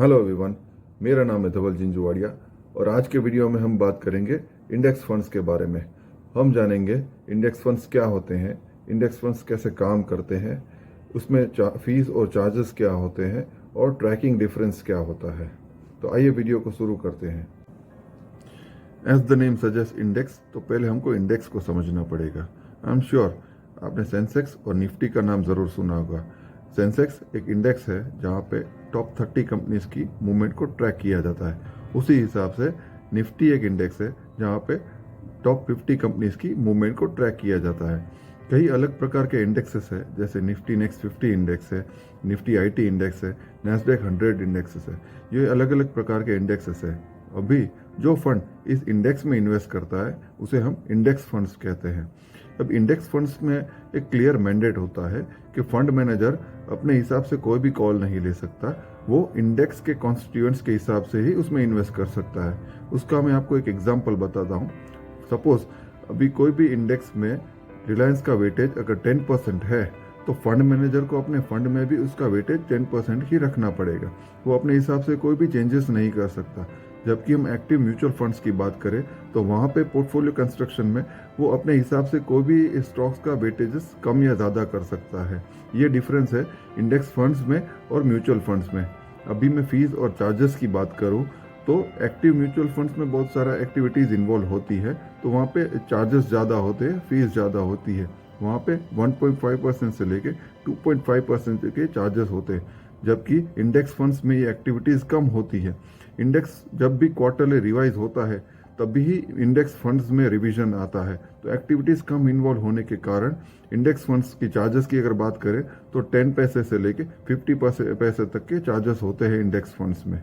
Hello everyone, मेरा नाम है धवल जिंजुवाड़िया और आज के वीडियो में हम बात करेंगे इंडेक्स फंड्स के बारे में। हम जानेंगे इंडेक्स फंड्स क्या होते हैं, इंडेक्स फंड्स कैसे काम करते हैं, उसमें फीस और चार्जेस क्या होते हैं और ट्रैकिंग डिफरेंस क्या होता है। तो आइए वीडियो को शुरू करते हैं। As the name suggest index, तो पहले हमको इंडेक्स को समझना पड़ेगा। आई एम श्योर आपने सेंसेक्स और निफ्टी का नाम ज़रूर सुना होगा। सेंसेक्स एक इंडेक्स है जहाँ पे टॉप 30 कंपनीज की मूवमेंट को ट्रैक किया जाता है। उसी हिसाब से निफ्टी एक इंडेक्स है जहाँ पे टॉप 50 कंपनीज की मूवमेंट को ट्रैक किया जाता है। कई अलग प्रकार के इंडेक्सेस है, जैसे निफ्टी नेक्स्ट 50 इंडेक्स है, निफ्टी आईटी इंडेक्स है, नैस्डैक 100 इंडेक्सेस है। ये अलग अलग प्रकार के इंडेक्सेस है। अभी जो फंड इस इंडेक्स में इन्वेस्ट करता है उसे हम इंडेक्स फंड्स कहते हैं। अब इंडेक्स फंड्स में एक क्लियर मैंडेट होता है कि फंड मैनेजर अपने हिसाब से कोई भी कॉल नहीं ले सकता, वो इंडेक्स के कॉन्स्टिट्यूएंट्स के हिसाब से ही उसमें इन्वेस्ट कर सकता है। उसका मैं आपको एक एग्जांपल बताता हूँ। सपोज अभी कोई भी इंडेक्स में रिलायंस का वेटेज अगर 10% है तो फंड मैनेजर को अपने फंड में भी उसका वेटेज 10% ही रखना पड़ेगा। वो अपने हिसाब से कोई भी चेंजेस नहीं कर सकता। जबकि हम एक्टिव म्यूचुअल फंड्स की बात करें तो वहाँ पे पोर्टफोलियो कंस्ट्रक्शन में वो अपने हिसाब से कोई भी स्टॉक्स का वेटेजेस कम या ज़्यादा कर सकता है। ये डिफरेंस है इंडेक्स फंड्स में और म्यूचुअल फंड्स में। अभी मैं फीस और चार्जेस की बात करूँ तो एक्टिव म्यूचुअल फंड्स में बहुत सारा एक्टिविटीज़ इन्वॉल्व होती है, तो वहाँ पे चार्जेस ज़्यादा होते हैं, फीस ज़्यादा होती है। वहाँ पे 1.5% से लेके 2.5% के चार्जेस होते हैं। जबकि इंडेक्स फंड्स में ये एक्टिविटीज़ कम होती है। इंडेक्स जब भी क्वार्टरली रिवाइज होता है तभी ही इंडेक्स फंड्स में रिवीजन आता है, तो एक्टिविटीज़ कम इन्वॉल्व होने के कारण इंडेक्स फंड्स की चार्जेस की अगर बात करें तो 10 पैसे से लेके 50 पैसे तक के चार्जेस होते हैं इंडेक्स फंड्स में।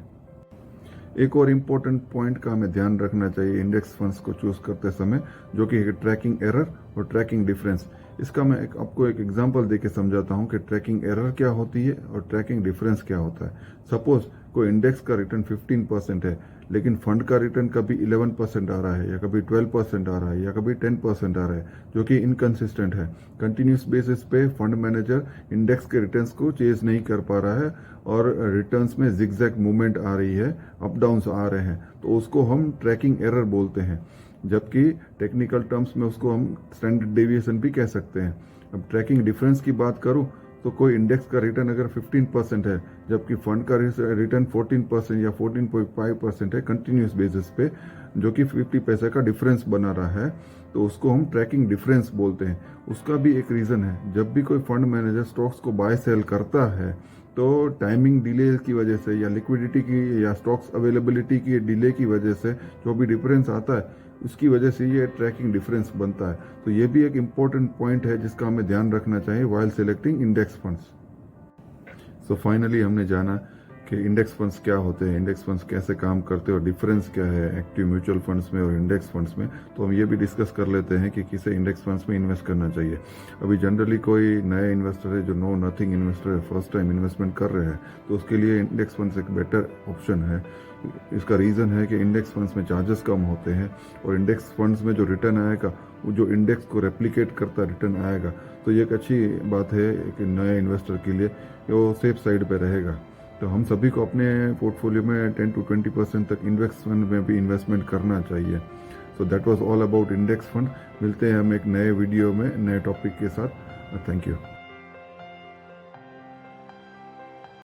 एक और इम्पोर्टेंट पॉइंट का हमें ध्यान रखना चाहिए इंडेक्स फंड्स को चूज करते समय, जो कि है ट्रैकिंग एरर और ट्रैकिंग डिफरेंस। इसका मैं आपको एक एग्जांपल देके समझाता हूँ कि ट्रैकिंग एरर क्या होती है और ट्रैकिंग डिफरेंस क्या होता है। सपोज कोई इंडेक्स का रिटर्न 15% है, लेकिन फंड का रिटर्न कभी 11% आ रहा है, या कभी 12% आ रहा है, या कभी 10% आ रहा है, जो कि इनकंसिस्टेंट है। कंटिन्यूस बेसिस पे फंड मैनेजर इंडेक्स के रिटर्न्स को चेज नहीं कर पा रहा है और रिटर्न्स में जिगजैग मूवमेंट आ रही है, अप डाउन्स आ रहे हैं, तो उसको हम ट्रैकिंग एरर बोलते हैं। जबकि टेक्निकल टर्म्स में उसको हम स्टैंडर्ड डेविएशन भी कह सकते हैं। अब ट्रैकिंग डिफरेंस की बात करूं तो कोई इंडेक्स का रिटर्न अगर 15% है जबकि फंड का रिटर्न 14% या 14.5% है कंटिन्यूस बेसिस पे, जो कि 50 पैसे का डिफरेंस बना रहा है, तो उसको हम ट्रैकिंग डिफरेंस बोलते हैं। उसका भी एक रीज़न है, जब भी कोई फंड मैनेजर स्टॉक्स को बाय सेल करता है तो टाइमिंग डिले की वजह से या लिक्विडिटी की या स्टॉक्स अवेलेबिलिटी की डिले की वजह से जो भी डिफरेंस आता है उसकी वजह से ये ट्रैकिंग डिफरेंस बनता है। तो ये भी एक इम्पोर्टेंट पॉइंट है जिसका हमें ध्यान रखना चाहिए while selecting index funds. So finally हमने जाना कि इंडेक्स फंड्स क्या होते हैं, इंडेक्स फंड्स कैसे काम करते हैं और डिफरेंस क्या है एक्टिव म्यूचुअल फंड्स में और इंडेक्स फंड्स में। तो हम ये भी डिस्कस कर लेते हैं कि किसे इंडेक्स फंड्स में इन्वेस्ट करना चाहिए। अभी जनरली कोई नया इन्वेस्टर है जो नो नथिंग इन्वेस्टर है, फर्स्ट टाइम इन्वेस्टमेंट कर रहे हैं, तो उसके लिए इंडेक्स फंड्स एक बेटर ऑप्शन है। इसका रीज़न है कि इंडेक्स फंड्स में चार्जेस कम होते हैं और इंडेक्स फंड्स में जो रिटर्न आएगा वो जो इंडेक्स को रेप्लिकेट करता रिटर्न आएगा। तो ये एक अच्छी बात है कि नए इन्वेस्टर के लिए, वो सेफ साइड पे रहेगा। तो हम सभी को अपने पोर्टफोलियो में 10 to 20% तक इंडेक्स फंड में भी इन्वेस्टमेंट करना चाहिए। So that was all about index fund. मिलते हैं हम एक नए वीडियो में नए टॉपिक के साथ। Thank you.